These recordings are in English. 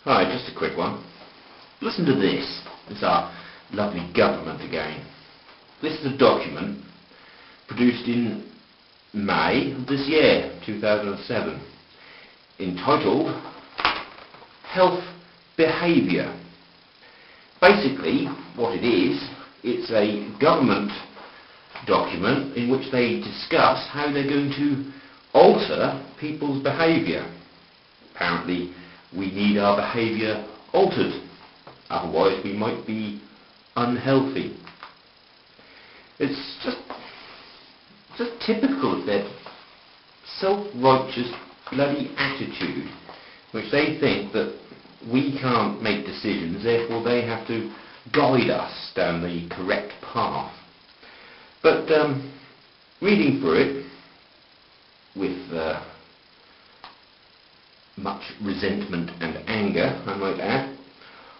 Hi, just a quick one. Listen to this. It's our lovely government again. This is a document produced in May of this year, 2007, entitled Health Behaviour. Basically, what it is, it's a government document in which they discuss how they're going to alter people's behaviour. Apparently, we need our behaviour altered, otherwise we might be unhealthy. It's just typical of their self-righteous bloody attitude, which they think that we can't make decisions, therefore they have to guide us down the correct path. But reading through it with much resentment and anger, I might add,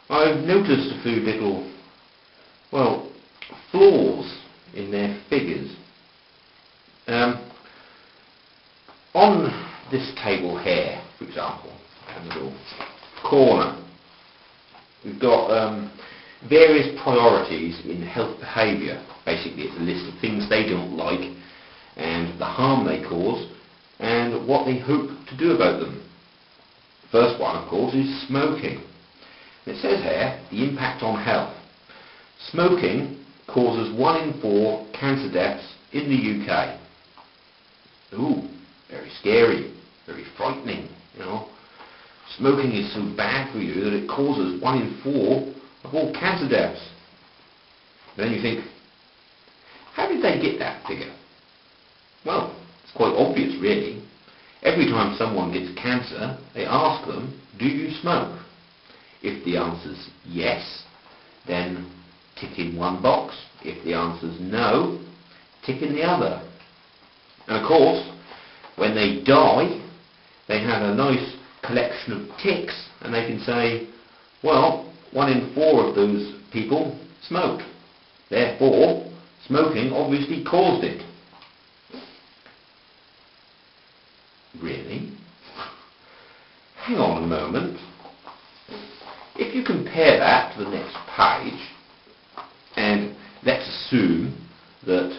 I've noticed a few little, flaws in their figures. On this table here, for example, a little corner, we've got various priorities in health behaviour. Basically, it's a list of things they don't like and the harm they cause and what they hope to do about them. The first one, of course, is smoking. It says here, the impact on health. Smoking causes 1 in 4 cancer deaths in the UK. Ooh, very scary, very frightening, you know. Smoking is so bad for you that it causes 1 in 4 of all cancer deaths. Then you think, how did they get that figure? Well, it's quite obvious really. Every time someone gets cancer, they ask them, do you smoke? If the answer's yes, then tick in one box. If the answer's no, tick in the other. And of course, when they die, they have a nice collection of ticks, and they can say, well, 1 in 4 of those people smoked. Therefore, smoking obviously caused it. Really? Hang on a moment. If you compare that to the next page, and let's assume that,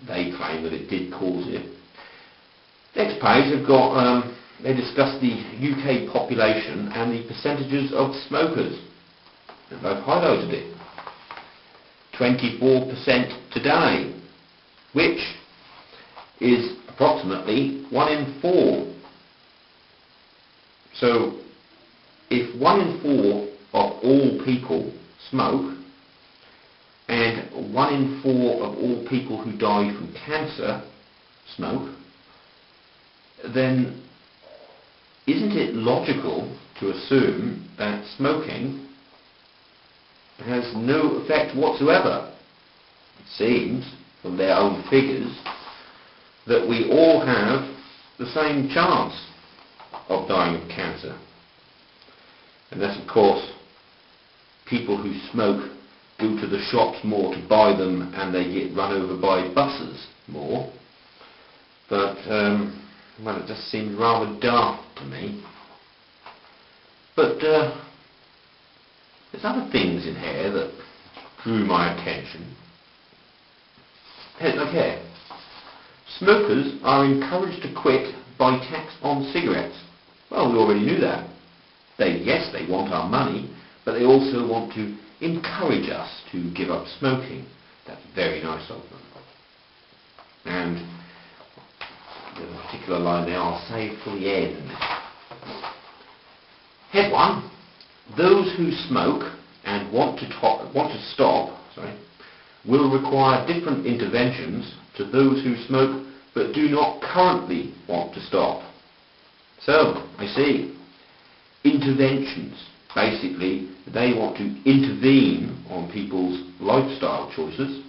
they claim that it did cause it. Next page, they've got, they discuss the UK population and the percentages of smokers. And I've highlighted it. 24% today, which is approximately 1 in 4. So, if 1 in 4 of all people smoke, and 1 in 4 of all people who die from cancer smoke, then isn't it logical to assume that smoking has no effect whatsoever? It seems, from their own figures, that we all have the same chance of dying of cancer. Unless, of course, people who smoke go to the shops more to buy them and they get run over by buses more. But, it just seems rather daft to me. But there's other things in here that drew my attention. Look here. Smokers are encouraged to quit by tax on cigarettes. Well, we already knew that. Yes, they want our money, but they also want to encourage us to give up smoking. That's very nice of them. And there's a particular line there, I'll save for the end. Head 1. Those who smoke and want to stop will require different interventions to those who smoke but do not currently want to stop. So, I see. Interventions. Basically, they want to intervene on people's lifestyle choices.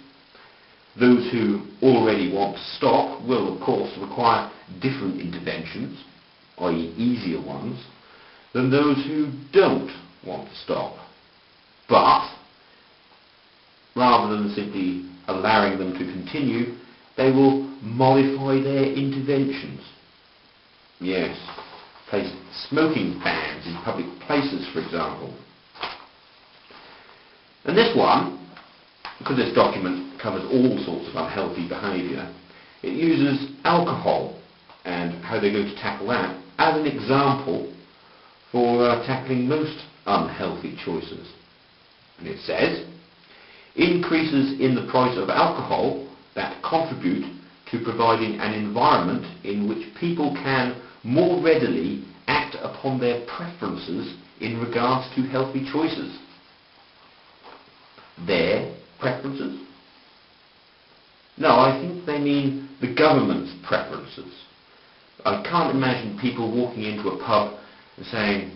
Those who already want to stop will, of course, require different interventions, i.e. easier ones, than those who don't want to stop. But, rather than simply allowing them to continue, they will modify their interventions. Yes, place smoking bans in public places, for example. And this one, because this document covers all sorts of unhealthy behaviour, it uses alcohol and how they're going to tackle that as an example for tackling most unhealthy choices. And it says, increases in the price of alcohol that contribute to providing an environment in which people can more readily act upon their preferences in regards to healthy choices. Their preferences? No, I think they mean the government's preferences. I can't imagine people walking into a pub and saying,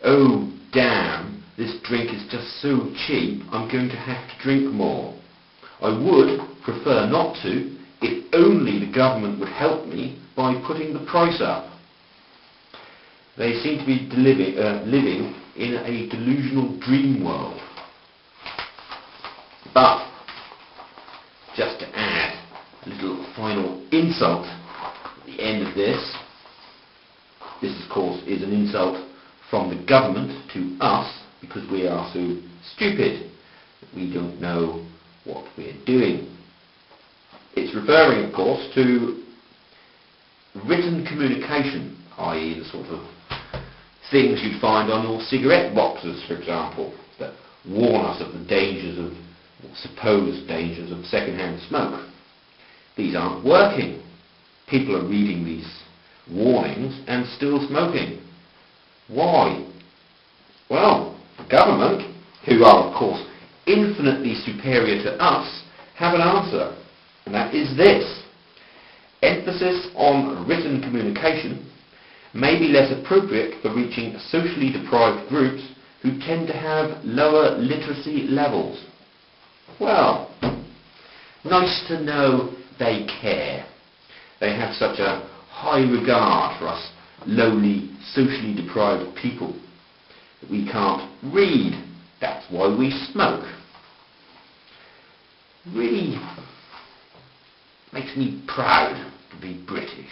oh damn, this drink is just so cheap, I'm going to have to drink more. I would prefer not to, if only the government would help me by putting the price up. They seem to be living in a delusional dream world. But, just to add a little final insult at the end of this, this of course is an insult from the government to us because we are so stupid that we don't know what we're doing. It's referring, of course, to written communication, i.e. the sort of things you'd find on your cigarette boxes, for example, that warn us of the dangers of, or supposed dangers of second-hand smoke. These aren't working. People are reading these warnings and still smoking. Why? Well, the government, who are, of course, infinitely superior to us, have an answer. And that is this. Emphasis on written communication may be less appropriate for reaching socially deprived groups who tend to have lower literacy levels. Well, nice to know they care. They have such a high regard for us lowly, socially deprived people that we can't read. That's why we smoke. Really makes me proud to be British.